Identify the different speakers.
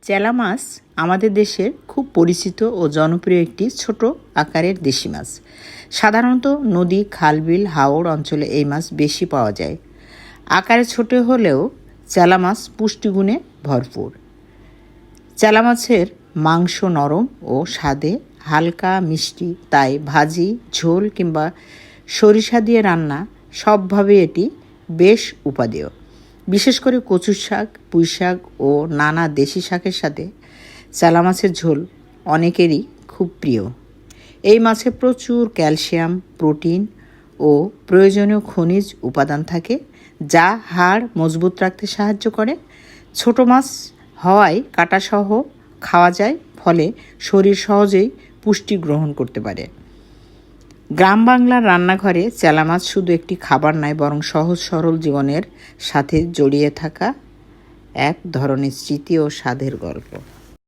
Speaker 1: চেলা মাছ আমাদের দেশের খুব পরিচিত ও জনপ্রিয় একটি ছোট আকারের দেশি মাছ। সাধারণত নদী, খাল, বিল, হাওর অঞ্চলে এই মাছ বেশি পাওয়া যায়। আকারে ছোট হলেও চেলা মাছ পুষ্টিগুণে ভরপুর। চেলা মাছের মাংস নরম ও স্বাদে হালকা মিষ্টি, তাই ভাজি, ঝোল কিংবা সরিষা দিয়ে রান্না সবভাবে এটি বেশ উপাদেয়। বিশেষ করে কচু শাক, পুঁই শাক ও নানা দেশি শাকের সাথে চেলা মাছের ঝোল অনেকেরই খুব প্রিয়। এই মাছে প্রচুর ক্যালসিয়াম, প্রোটিন ও প্রয়োজনীয় খনিজ উপাদান থাকে, যা হাড় মজবুত রাখতে সাহায্য করে। ছোট মাছ হওয়ায় কাঁটাসহ খাওয়া যায়, ফলে শরীর সহজেই পুষ্টি গ্রহণ করতে পারে। গ্রাম বাংলার রান্নাঘরে চেলা মাছ শুধু একটি খাবার নয়, বরং সহজ সরল জীবনের সাথে জড়িয়ে থাকা এক ধরনের স্মৃতি ও স্বাদের গল্প।